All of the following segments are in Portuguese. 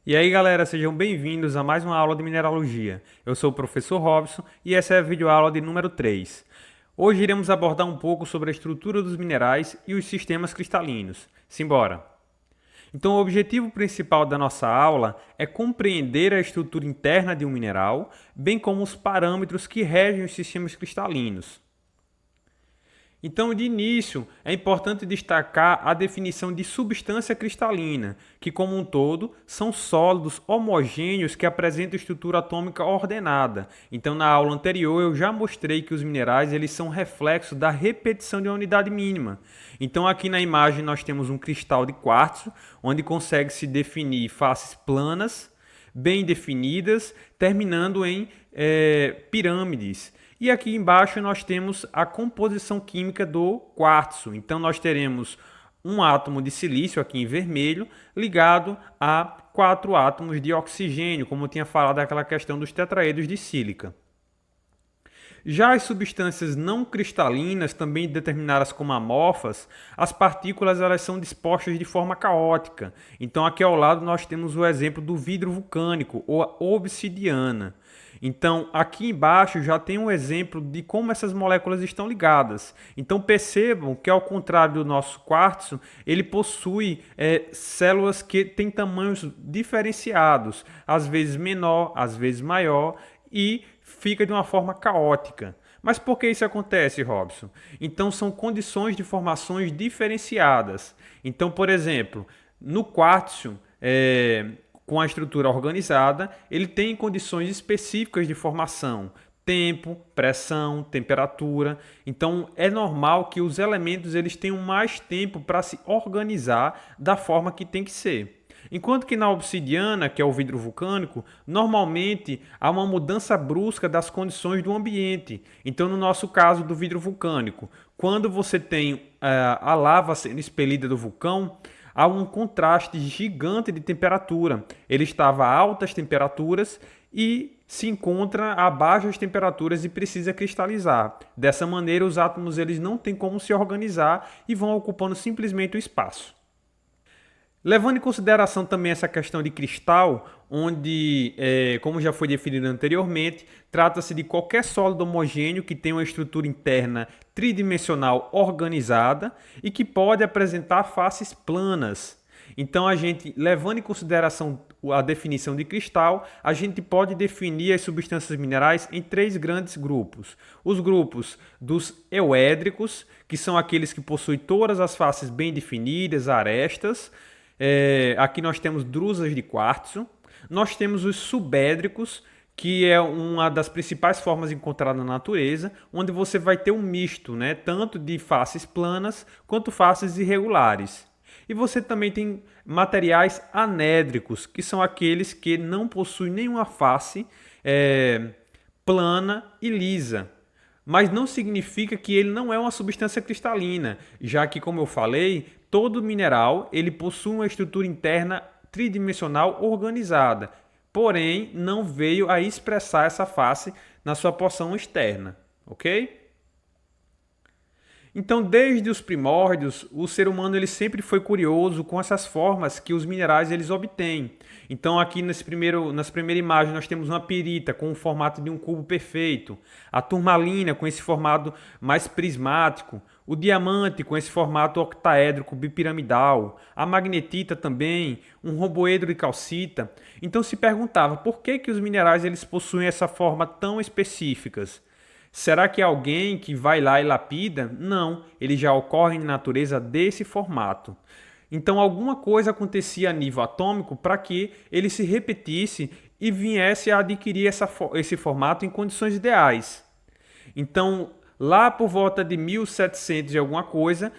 E aí galera, sejam bem-vindos a mais uma aula de mineralogia. Eu sou o professor Robson e essa é a videoaula de número 3. Hoje iremos abordar um pouco sobre a estrutura dos minerais e os sistemas cristalinos. Simbora! Então o objetivo principal da nossa aula é compreender a estrutura interna de um mineral, bem como os parâmetros que regem os sistemas cristalinos. Então, de início, é importante destacar a definição de substância cristalina, que, como um todo, são sólidos homogêneos que apresentam estrutura atômica ordenada. Então, na aula anterior, eu já mostrei que os minerais eles são reflexo da repetição de uma unidade mínima. Então, aqui na imagem, nós temos um cristal de quartzo, onde consegue-se definir faces planas, bem definidas, terminando em pirâmides. E aqui embaixo nós temos a composição química do quartzo. Então nós teremos um átomo de silício aqui em vermelho ligado a 4 átomos de oxigênio, como eu tinha falado daquela questão dos tetraedros de sílica. Já as substâncias não cristalinas, também determinadas como amorfas, as partículas elas são dispostas de forma caótica. Então aqui ao lado nós temos o exemplo do vidro vulcânico ou a obsidiana. Então, aqui embaixo já tem um exemplo de como essas moléculas estão ligadas. Então, percebam que, ao contrário do nosso quartzo, ele possui células que têm tamanhos diferenciados, às vezes menor, às vezes maior, e fica de uma forma caótica. Mas por que isso acontece, Robson? Então, são condições de formações diferenciadas. Então, por exemplo, no quartzo, com a estrutura organizada, ele tem condições específicas de formação, tempo, pressão, temperatura. Então é normal que os elementos eles tenham mais tempo para se organizar da forma que tem que ser. Enquanto que na obsidiana, que é o vidro vulcânico, normalmente há uma mudança brusca das condições do ambiente. Então, no nosso caso do vidro vulcânico, quando você tem a lava sendo expelida do vulcão, há um contraste gigante de temperatura. Ele estava a altas temperaturas e se encontra a baixas temperaturas e precisa cristalizar. Dessa maneira, os átomos eles não têm como se organizar e vão ocupando simplesmente o espaço. Levando em consideração também essa questão de cristal, onde, como já foi definido anteriormente, trata-se de qualquer sólido homogêneo que tenha uma estrutura interna tridimensional organizada e que pode apresentar faces planas. Então, levando em consideração a definição de cristal, a gente pode definir as substâncias minerais em 3 grandes grupos. Os grupos dos euédricos, que são aqueles que possuem todas as faces bem definidas, arestas. Aqui nós temos drusas de quartzo. Nós temos os subédricos, que é uma das principais formas encontradas na natureza, onde você vai ter um misto, né, tanto de faces planas quanto faces irregulares. E você também tem materiais anédricos, que são aqueles que não possuem nenhuma face plana e lisa. Mas não significa que ele não é uma substância cristalina, já que, como eu falei, todo mineral ele possui uma estrutura interna tridimensional organizada, porém não veio a expressar essa face na sua porção externa, ok? Então, desde os primórdios, o ser humano ele sempre foi curioso com essas formas que os minerais eles obtêm. Então, aqui nessa primeira imagem, nós temos uma pirita com o formato de um cubo perfeito, a turmalina com esse formato mais prismático, o diamante com esse formato octaédrico bipiramidal, a magnetita também, um romboedro de calcita. Então, se perguntava por que os minerais eles possuem essa forma tão específicas. Será que é alguém que vai lá e lapida? Não, ele já ocorre na natureza desse formato. Então alguma coisa acontecia a nível atômico para que ele se repetisse e viesse a adquirir esse formato em condições ideais. Então, lá por volta de 1700 e alguma coisa,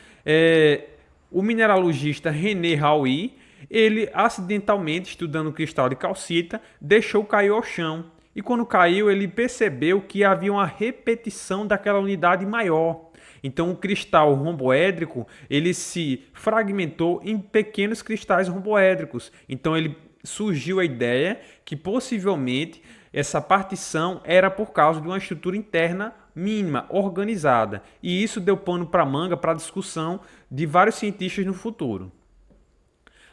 o mineralogista René Hauy, ele acidentalmente, estudando o cristal de calcita, deixou cair ao chão. E quando caiu, ele percebeu que havia uma repetição daquela unidade maior. Então, o cristal romboédrico ele se fragmentou em pequenos cristais romboédricos. Então, surgiu a ideia que possivelmente essa partição era por causa de uma estrutura interna mínima, organizada. E isso deu pano para manga para a discussão de vários cientistas no futuro.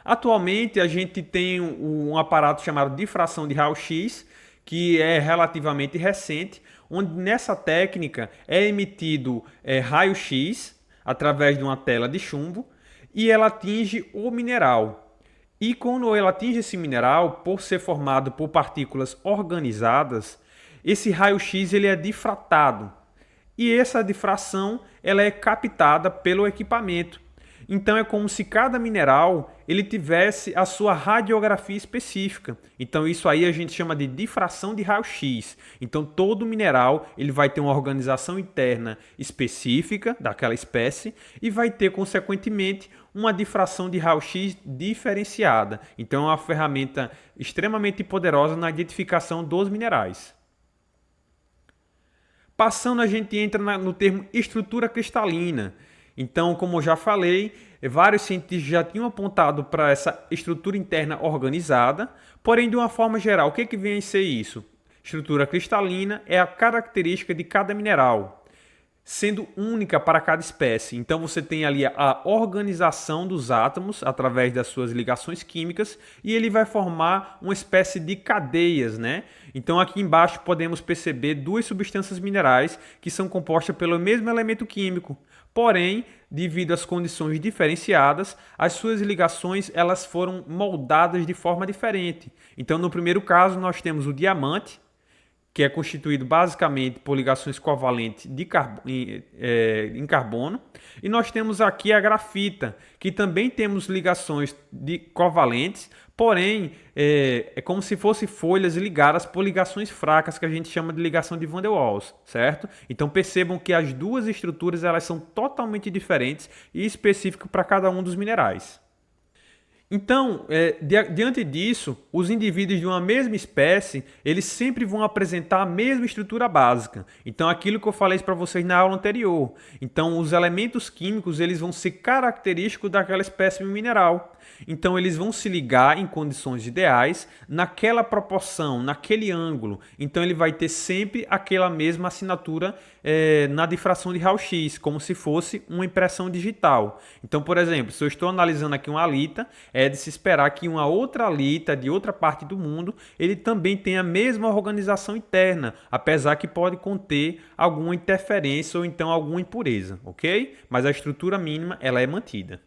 Atualmente, a gente tem um aparato chamado difração de raio-x, que é relativamente recente, onde nessa técnica é emitido raio-x através de uma tela de chumbo e ela atinge o mineral. E quando ela atinge esse mineral, por ser formado por partículas organizadas, esse raio-x ele é difratado. E essa difração ela é captada pelo equipamento. Então é como se cada mineral ele tivesse a sua radiografia específica. Então isso aí a gente chama de difração de raio-x. Então todo mineral ele vai ter uma organização interna específica daquela espécie e vai ter consequentemente uma difração de raio-x diferenciada. Então é uma ferramenta extremamente poderosa na identificação dos minerais. Passando, a gente entra no termo estrutura cristalina. Então, como eu já falei, vários cientistas já tinham apontado para essa estrutura interna organizada, porém, de uma forma geral, o que vem a ser isso? Estrutura cristalina é a característica de cada mineral, sendo única para cada espécie. Então você tem ali a organização dos átomos através das suas ligações químicas e ele vai formar uma espécie de cadeias, né? Então aqui embaixo podemos perceber duas substâncias minerais que são compostas pelo mesmo elemento químico. Porém, devido às condições diferenciadas, as suas ligações elas foram moldadas de forma diferente. Então no primeiro caso nós temos o diamante, que é constituído basicamente por ligações covalentes em carbono. E nós temos aqui a grafita, que também temos ligações covalentes, porém é como se fossem folhas ligadas por ligações fracas, que a gente chama de ligação de Van der Waals, certo? Então percebam que as duas estruturas elas são totalmente diferentes e específicas para cada um dos minerais. Então, diante disso, os indivíduos de uma mesma espécie, eles sempre vão apresentar a mesma estrutura básica. Então, aquilo que eu falei para vocês na aula anterior. Então, os elementos químicos, eles vão ser característicos daquela espécie mineral. Então, eles vão se ligar em condições ideais, naquela proporção, naquele ângulo. Então, ele vai ter sempre aquela mesma assinatura na difração de raio-x, como se fosse uma impressão digital. Então, por exemplo, se eu estou analisando aqui uma halita, é de se esperar que uma outra halita de outra parte do mundo, ele também tenha a mesma organização interna, apesar que pode conter alguma interferência ou então alguma impureza, ok? Mas a estrutura mínima, ela é mantida.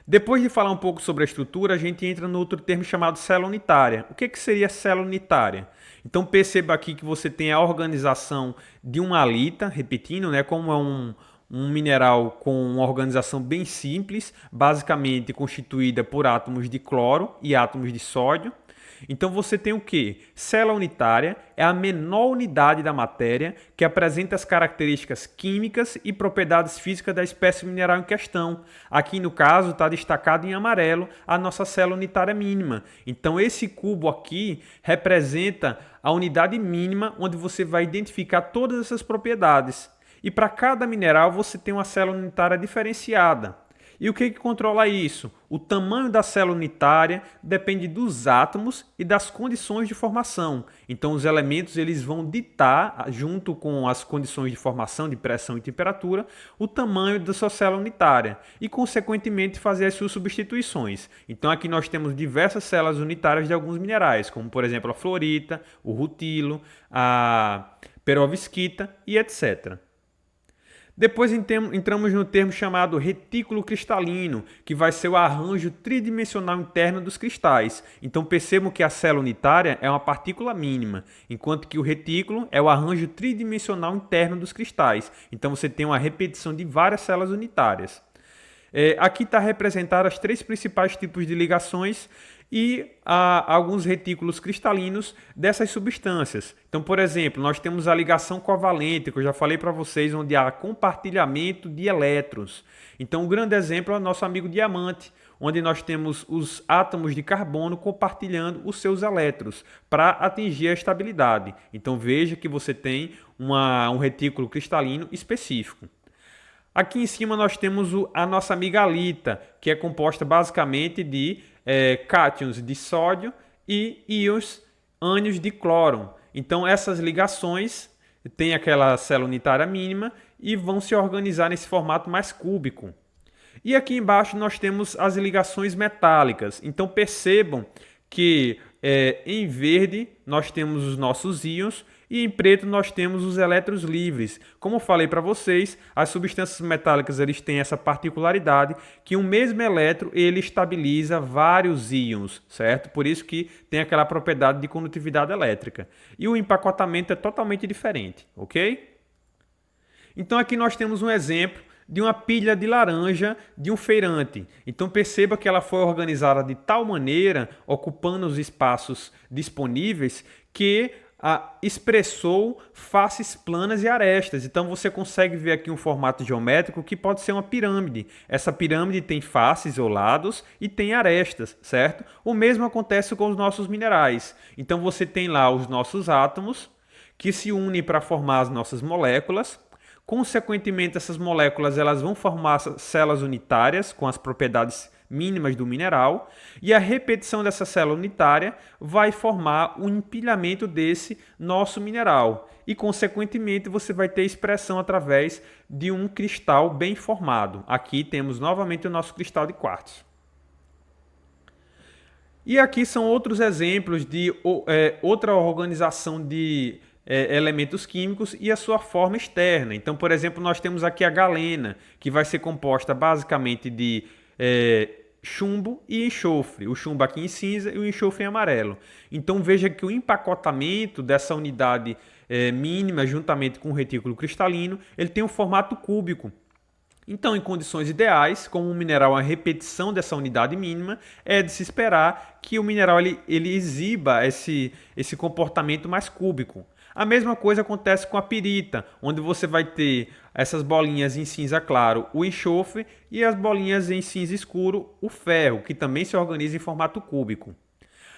Depois de falar um pouco sobre a estrutura, a gente entra no outro termo chamado célula unitária. O que seria célula unitária? Então perceba aqui que você tem a organização de uma halita, repetindo, né, como é um mineral com uma organização bem simples, basicamente constituída por átomos de cloro e átomos de sódio. Então você tem o que? Célula unitária é a menor unidade da matéria que apresenta as características químicas e propriedades físicas da espécie mineral em questão. Aqui no caso está destacado em amarelo a nossa célula unitária mínima. Então esse cubo aqui representa a unidade mínima onde você vai identificar todas essas propriedades. E para cada mineral você tem uma célula unitária diferenciada. E o que controla isso? O tamanho da célula unitária depende dos átomos e das condições de formação. Então os elementos eles vão ditar, junto com as condições de formação de pressão e temperatura, o tamanho da sua célula unitária e, consequentemente, fazer as suas substituições. Então aqui nós temos diversas células unitárias de alguns minerais, como por exemplo a fluorita, o rutilo, a perovskita e etc. Depois entramos no termo chamado retículo cristalino, que vai ser o arranjo tridimensional interno dos cristais. Então percebam que a célula unitária é uma partícula mínima, enquanto que o retículo é o arranjo tridimensional interno dos cristais. Então você tem uma repetição de várias células unitárias. Aqui está representadas as três principais tipos de ligações e alguns retículos cristalinos dessas substâncias. Então, por exemplo, nós temos a ligação covalente, que eu já falei para vocês, onde há compartilhamento de elétrons. Então, um grande exemplo é o nosso amigo diamante, onde nós temos os átomos de carbono compartilhando os seus elétrons para atingir a estabilidade. Então, veja que você tem um retículo cristalino específico. Aqui em cima nós temos a nossa amiga halita, que é composta basicamente de cátions de sódio e ânions de cloro. Então essas ligações têm aquela célula unitária mínima e vão se organizar nesse formato mais cúbico. E aqui embaixo nós temos as ligações metálicas. Então percebam que em verde nós temos os nossos íons e em preto nós temos os elétrons livres. Como eu falei para vocês, as substâncias metálicas eles têm essa particularidade que um mesmo elétron ele estabiliza vários íons, certo? Por isso que tem aquela propriedade de condutividade elétrica. E o empacotamento é totalmente diferente, ok? Então aqui nós temos um exemplo de uma pilha de laranja de um feirante. Então perceba que ela foi organizada de tal maneira, ocupando os espaços disponíveis, que expressou faces planas e arestas. Então você consegue ver aqui um formato geométrico que pode ser uma pirâmide. Essa pirâmide tem faces ou lados e tem arestas, certo? O mesmo acontece com os nossos minerais. Então você tem lá os nossos átomos que se unem para formar as nossas moléculas. Consequentemente, essas moléculas elas vão formar células unitárias com as propriedades mínimas do mineral e a repetição dessa célula unitária vai formar o empilhamento desse nosso mineral e, consequentemente, você vai ter expressão através de um cristal bem formado. Aqui temos novamente o nosso cristal de quartzo. E aqui são outros exemplos de outra organização de elementos químicos e a sua forma externa. Então, por exemplo, nós temos aqui a galena, que vai ser composta basicamente de chumbo e enxofre. O chumbo aqui em cinza e o enxofre em amarelo. Então, veja que o empacotamento dessa unidade mínima, juntamente com o retículo cristalino, ele tem um formato cúbico. Então, em condições ideais, como o mineral é uma repetição dessa unidade mínima, é de se esperar que o mineral ele exiba esse comportamento mais cúbico. A mesma coisa acontece com a pirita, onde você vai ter essas bolinhas em cinza claro, o enxofre, e as bolinhas em cinza escuro, o ferro, que também se organiza em formato cúbico.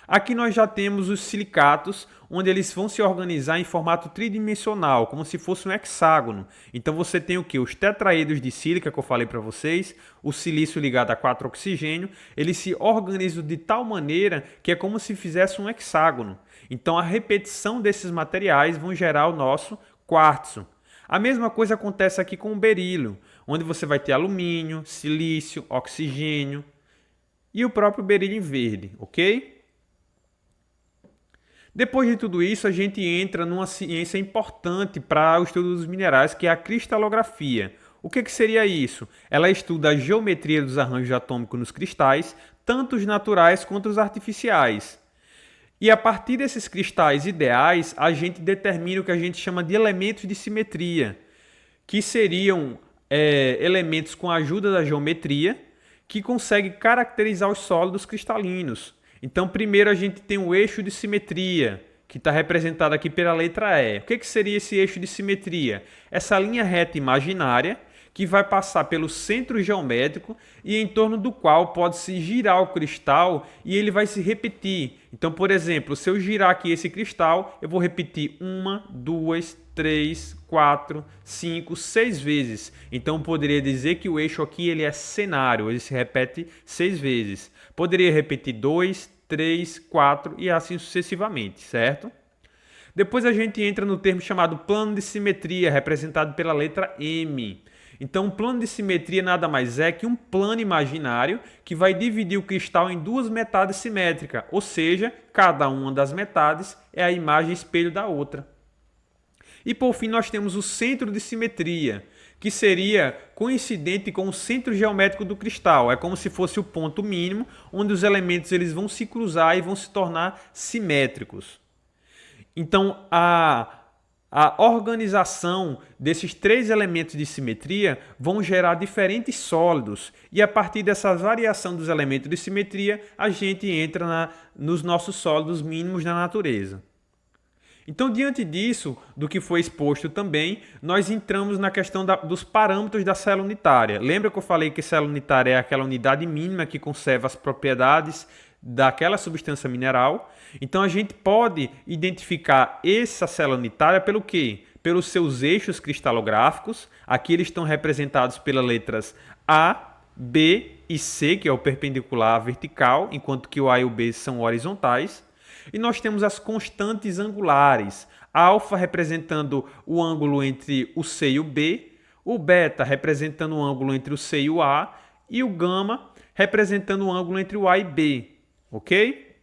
Aqui nós já temos os silicatos, onde eles vão se organizar em formato tridimensional, como se fosse um hexágono. Então você tem o que? Os tetraedros de sílica, que eu falei para vocês, o silício ligado a 4 oxigênio, eles se organizam de tal maneira que é como se fizesse um hexágono. Então a repetição desses materiais vão gerar o nosso quartzo. A mesma coisa acontece aqui com o berílio, onde você vai ter alumínio, silício, oxigênio e o próprio berílio em verde, ok? Depois de tudo isso, a gente entra numa ciência importante para o estudo dos minerais, que é a cristalografia. O que seria isso? Ela estuda a geometria dos arranjos atômicos nos cristais, tanto os naturais quanto os artificiais. E a partir desses cristais ideais, a gente determina o que a gente chama de elementos de simetria, que seriam elementos com a ajuda da geometria, que conseguem caracterizar os sólidos cristalinos. Então, primeiro a gente tem o eixo de simetria, que está representado aqui pela letra E. O que seria esse eixo de simetria? Essa linha reta imaginária que vai passar pelo centro geométrico e em torno do qual pode-se girar o cristal e ele vai se repetir. Então, por exemplo, se eu girar aqui esse cristal, eu vou repetir 1, 2, 3, 4, 5, 6 vezes. Então, eu poderia dizer que o eixo aqui ele é cenário, ele se repete 6 vezes. Poderia repetir 2, 3, 4 e assim sucessivamente, certo? Depois a gente entra no termo chamado plano de simetria, representado pela letra M. Então, um plano de simetria nada mais é que um plano imaginário que vai dividir o cristal em duas metades simétricas, ou seja, cada uma das metades é a imagem espelho da outra. E por fim nós temos o centro de simetria, que seria coincidente com o centro geométrico do cristal. É como se fosse o ponto mínimo onde os elementos eles vão se cruzar e vão se tornar simétricos. Então, a organização desses três elementos de simetria vão gerar diferentes sólidos e a partir dessa variação dos elementos de simetria a gente entra nos nossos sólidos mínimos da natureza. Então, diante disso, do que foi exposto também, nós entramos na questão dos parâmetros da célula unitária. Lembra que eu falei que célula unitária é aquela unidade mínima que conserva as propriedades daquela substância mineral? Então, a gente pode identificar essa célula unitária pelo quê? Pelos seus eixos cristalográficos. Aqui eles estão representados pelas letras A, B e C, que é o perpendicular vertical, enquanto que o A e o B são horizontais. E nós temos as constantes angulares, alfa representando o ângulo entre o C e o B, o beta representando o ângulo entre o C e o A, e o gama representando o ângulo entre o A e B, ok?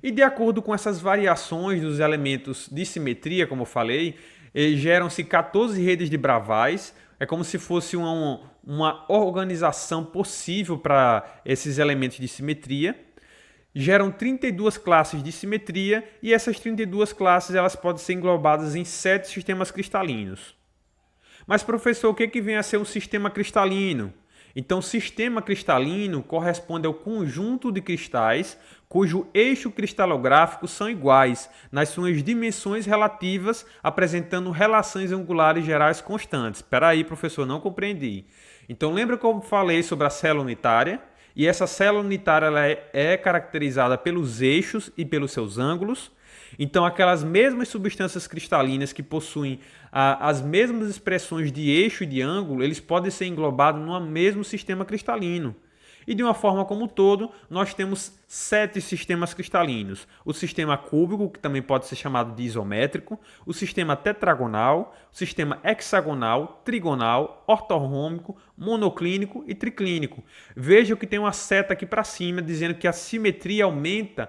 E de acordo com essas variações dos elementos de simetria, como eu falei, geram-se 14 redes de Bravais. É como se fosse uma organização possível para esses elementos de simetria. Geram 32 classes de simetria e essas 32 classes elas podem ser englobadas em 7 sistemas cristalinos. Mas, professor, o que vem a ser um sistema cristalino? Então, o sistema cristalino corresponde ao conjunto de cristais cujo eixo cristalográfico são iguais nas suas dimensões relativas, apresentando relações angulares gerais constantes. Espera aí, professor, não compreendi. Então, lembra que eu falei sobre a célula unitária? E essa célula unitária ela é caracterizada pelos eixos e pelos seus ângulos. Então, aquelas mesmas substâncias cristalinas que possuem as mesmas expressões de eixo e de ângulo, eles podem ser englobados no mesmo sistema cristalino. E de uma forma como um todo, nós temos 7 sistemas cristalinos. O sistema cúbico, que também pode ser chamado de isométrico, o sistema tetragonal, o sistema hexagonal, trigonal, ortorrômico, monoclínico e triclínico. Veja que tem uma seta aqui para cima dizendo que a simetria aumenta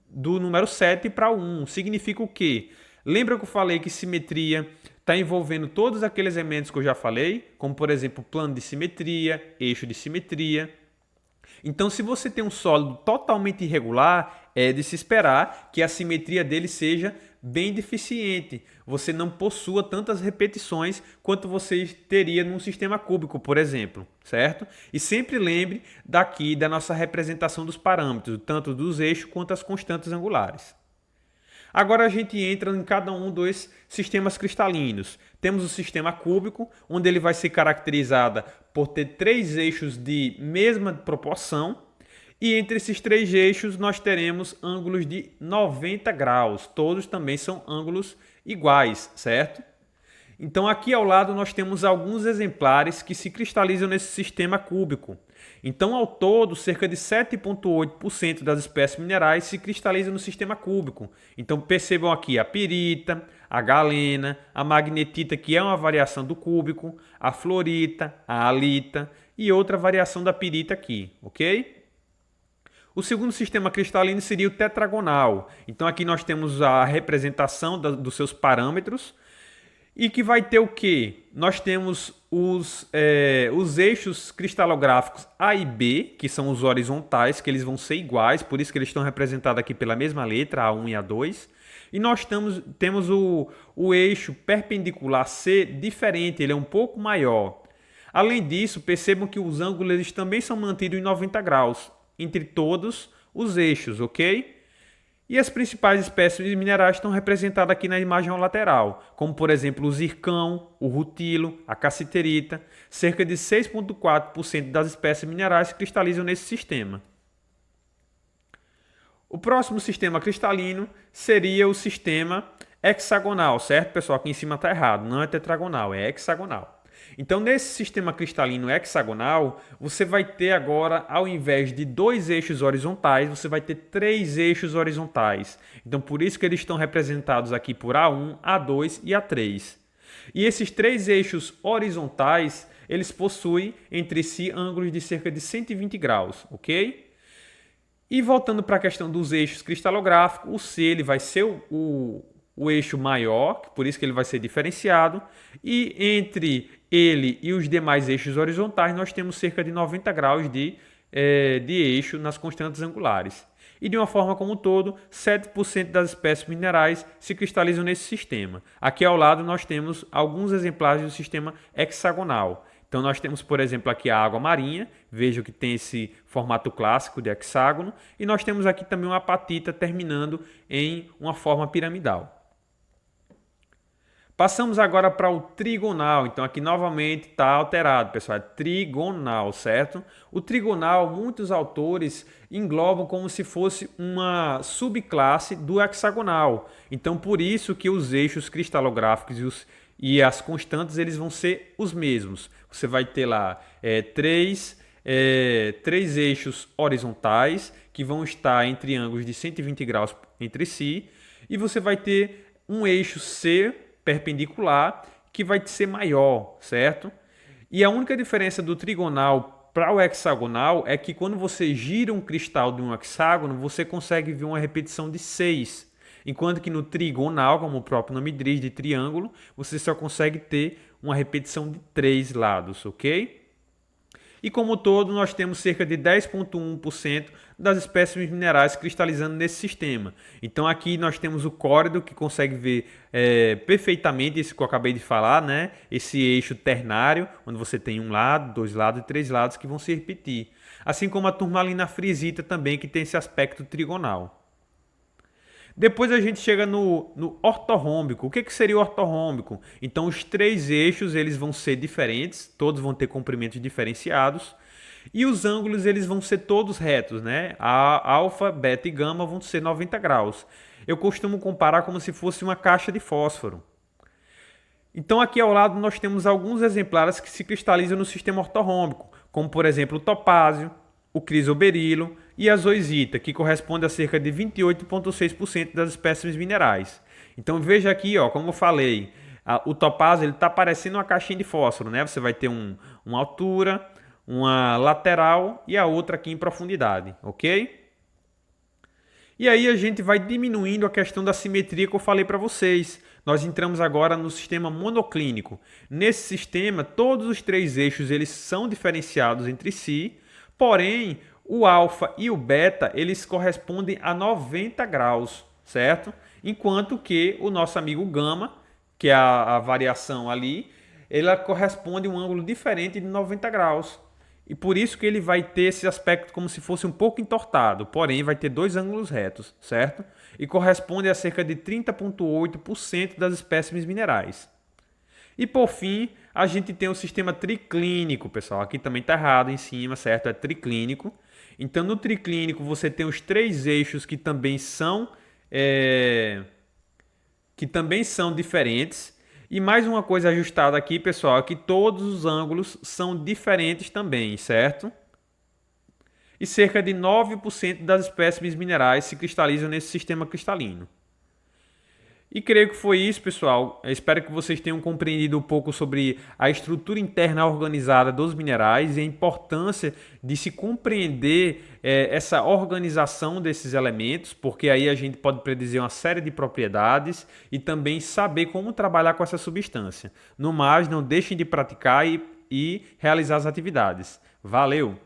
do número 7 para 1. Significa o quê? Lembra que eu falei que simetria está envolvendo todos aqueles elementos que eu já falei, como por exemplo plano de simetria, eixo de simetria. Então, se você tem um sólido totalmente irregular, é de se esperar que a simetria dele seja bem deficiente. Você não possua tantas repetições quanto você teria num sistema cúbico, por exemplo, certo? E sempre lembre daqui da nossa representação dos parâmetros, tanto dos eixos quanto as constantes angulares. Agora a gente entra em cada um dos sistemas cristalinos. Temos o sistema cúbico, onde ele vai ser caracterizado por ter 3 eixos de mesma proporção. E entre esses 3 eixos nós teremos ângulos de 90 graus. Todos também são ângulos iguais, certo? Então aqui ao lado nós temos alguns exemplares que se cristalizam nesse sistema cúbico. Então, ao todo, cerca de 7,8% das espécies minerais se cristalizam no sistema cúbico. Então, percebam aqui a pirita, a galena, a magnetita, que é uma variação do cúbico, a fluorita, a halita e outra variação da pirita aqui, ok? O segundo sistema cristalino seria o tetragonal. Então, aqui nós temos a representação dos seus parâmetros. E que vai ter o quê? Nós temos os eixos cristalográficos A e B, que são os horizontais, que eles vão ser iguais, por isso que eles estão representados aqui pela mesma letra, A1 e A2. E nós temos o eixo perpendicular C diferente, ele é um pouco maior. Além disso, percebam que os ângulos eles também são mantidos em 90 graus, entre todos os eixos, ok? E as principais espécies de minerais estão representadas aqui na imagem lateral, como por exemplo o zircão, o rutilo, a cassiterita. Cerca de 6,4% das espécies minerais se cristalizam nesse sistema. O próximo sistema cristalino seria o sistema hexagonal, certo, pessoal? Aqui em cima está errado, não é tetragonal, é hexagonal. Então, nesse sistema cristalino hexagonal, você vai ter agora, ao invés de 2 eixos horizontais, você vai ter 3 eixos horizontais. Então, por isso que eles estão representados aqui por A1, A2 e A3. E esses 3 eixos horizontais, eles possuem entre si ângulos de cerca de 120 graus, ok? E voltando para a questão dos eixos cristalográficos, o C ele vai ser o eixo maior, por isso que ele vai ser diferenciado, e entre ele e os demais eixos horizontais nós temos cerca de 90 graus de eixo nas constantes angulares. E de uma forma como um todo, 7% das espécies minerais se cristalizam nesse sistema. Aqui ao lado nós temos alguns exemplares do sistema hexagonal. Então nós temos, por exemplo, aqui a água marinha, veja que tem esse formato clássico de hexágono, e nós temos aqui também uma apatita terminando em uma forma piramidal. Passamos agora para o trigonal. Então aqui novamente está alterado, pessoal, é trigonal, certo? O trigonal, muitos autores englobam como se fosse uma subclasse do hexagonal. Então por isso que os eixos cristalográficos e as constantes eles vão ser os mesmos. Você vai ter lá três eixos horizontais que vão estar em triângulos de 120 graus entre si, e você vai ter um eixo C perpendicular que vai ser maior, certo? E a única diferença do trigonal para o hexagonal é que quando você gira um cristal de um hexágono, você consegue ver uma repetição de 6. Enquanto que no trigonal, como o próprio nome diz, de triângulo, você só consegue ter uma repetição de 3 lados, ok? E como todo, nós temos cerca de 10,1% das espécimes minerais cristalizando nesse sistema. Então aqui nós temos o córido, que consegue ver perfeitamente isso que eu acabei de falar, né? Esse eixo ternário, onde você tem um lado, dois lados e três lados que vão se repetir. Assim como a turmalina frisita também, que tem esse aspecto trigonal. Depois a gente chega no ortorrômbico. O que seria o ortorrômbico? Então os três eixos eles vão ser diferentes, todos vão ter comprimentos diferenciados. E os ângulos eles vão ser todos retos, né? A alfa, beta e gama vão ser 90 graus. Eu costumo comparar como se fosse uma caixa de fósforo. Então aqui ao lado nós temos alguns exemplares que se cristalizam no sistema ortorrômbico, como por exemplo o topázio, o crisoberilo e a zoisita, que corresponde a cerca de 28,6% das espécimes minerais. Então veja aqui, ó, como eu falei, o topázio está parecendo uma caixinha de fósforo, né? Você vai ter uma altura, uma lateral e a outra aqui em profundidade, ok? E aí a gente vai diminuindo a questão da simetria que eu falei para vocês. Nós entramos agora no sistema monoclínico. Nesse sistema, todos os três eixos eles são diferenciados entre si, porém o alfa e o beta eles correspondem a 90 graus, certo? Enquanto que o nosso amigo gama, que é a variação ali, ela corresponde a um ângulo diferente de 90 graus. E por isso que ele vai ter esse aspecto como se fosse um pouco entortado, porém vai ter dois ângulos retos, certo? E corresponde a cerca de 30,8% das espécimes minerais. E por fim, a gente tem o sistema triclínico, pessoal. Aqui também está errado em cima, certo? É triclínico. Então no triclínico você tem os três eixos que também são diferentes. E mais uma coisa ajustada aqui, pessoal, é que todos os ângulos são diferentes também, certo? E cerca de 9% das espécimes minerais se cristalizam nesse sistema cristalino. E creio que foi isso, pessoal. Eu espero que vocês tenham compreendido um pouco sobre a estrutura interna organizada dos minerais e a importância de se compreender essa organização desses elementos, porque aí a gente pode predizer uma série de propriedades e também saber como trabalhar com essa substância. No mais, não deixem de praticar e realizar as atividades. Valeu!